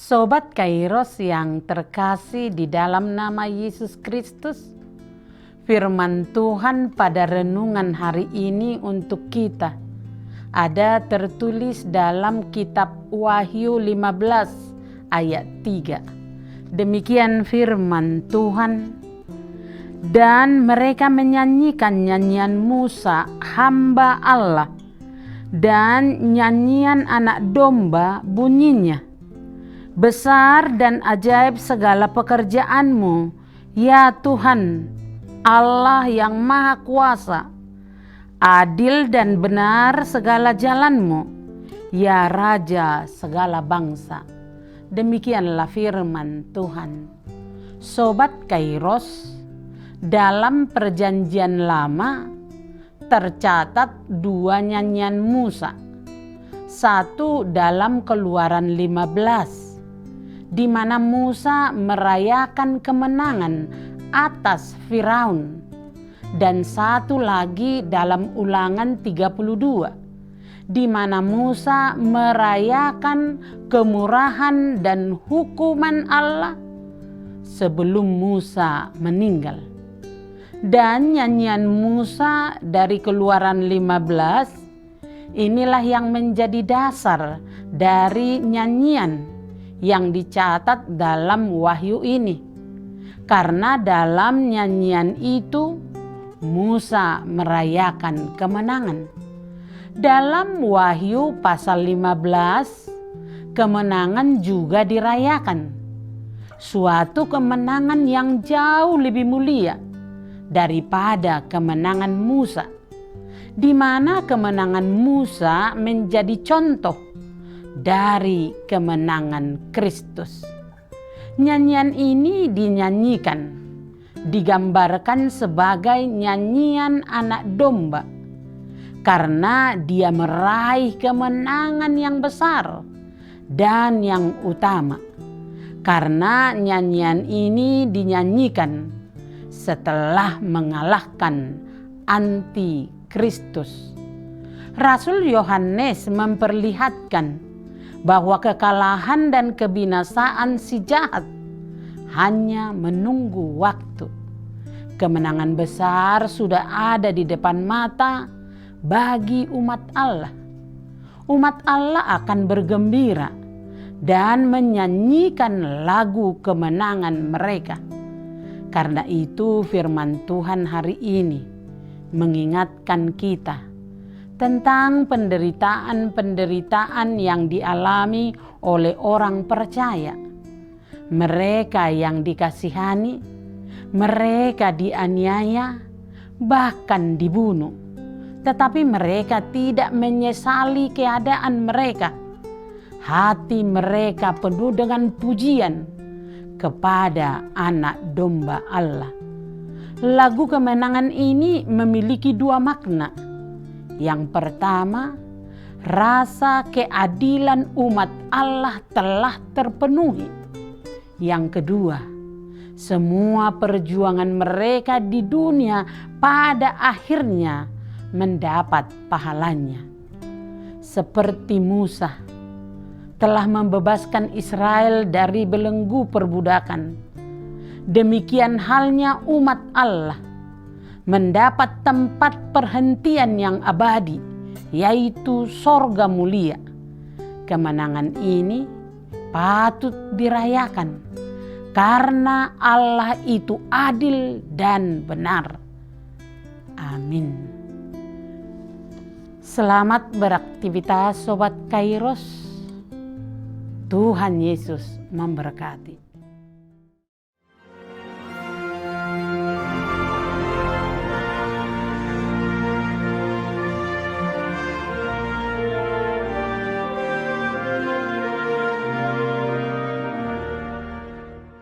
Sobat Kairos yang terkasih di dalam nama Yesus Kristus, firman Tuhan pada renungan hari ini untuk kita ada tertulis dalam kitab Wahyu 15 ayat 3. Demikian firman Tuhan. Dan mereka menyanyikan nyanyian Musa, hamba Allah, dan nyanyian anak domba bunyinya. Besar dan ajaib segala pekerjaanmu, ya Tuhan, Allah yang Maha Kuasa. Adil dan benar segala jalanmu, ya Raja segala bangsa. Demikianlah firman Tuhan. Sobat Kairos, dalam perjanjian lama tercatat 2 nyanyian Musa. Satu dalam Keluaran 15, di mana Musa merayakan kemenangan atas Firaun, dan satu lagi dalam Ulangan 32, di mana Musa merayakan kemurahan dan hukuman Allah sebelum Musa meninggal. Dan nyanyian Musa dari Keluaran 15 inilah yang menjadi dasar dari nyanyian yang dicatat dalam Wahyu ini. Karena dalam nyanyian itu Musa merayakan kemenangan. Dalam Wahyu pasal 15, kemenangan juga dirayakan. Suatu kemenangan yang jauh lebih mulia daripada kemenangan Musa, di mana kemenangan Musa menjadi contoh dari kemenangan Kristus. Nyanyian ini dinyanyikan, digambarkan sebagai nyanyian anak domba, karena dia meraih kemenangan yang besar dan yang utama. Karena nyanyian ini dinyanyikan setelah mengalahkan anti-Kristus. Rasul Yohanes memperlihatkan bahwa kekalahan dan kebinasaan si jahat hanya menunggu waktu. Kemenangan besar sudah ada di depan mata bagi umat Allah. Umat Allah akan bergembira dan menyanyikan lagu kemenangan mereka. Karena itu firman Tuhan hari ini mengingatkan kita tentang penderitaan-penderitaan yang dialami oleh orang percaya. Mereka yang dikasihani, mereka dianiaya, bahkan dibunuh. Tetapi mereka tidak menyesali keadaan mereka. Hati mereka penuh dengan pujian kepada anak domba Allah. Lagu kemenangan ini memiliki 2 makna. Yang pertama, rasa keadilan umat Allah telah terpenuhi. Yang kedua, semua perjuangan mereka di dunia pada akhirnya mendapat pahalanya. Seperti Musa telah membebaskan Israel dari belenggu perbudakan, demikian halnya umat Allah mendapat tempat perhentian yang abadi, yaitu sorga mulia. Kemenangan ini patut dirayakan karena Allah itu adil dan benar. Amin. Selamat beraktivitas Sobat Kairos. Tuhan Yesus memberkati.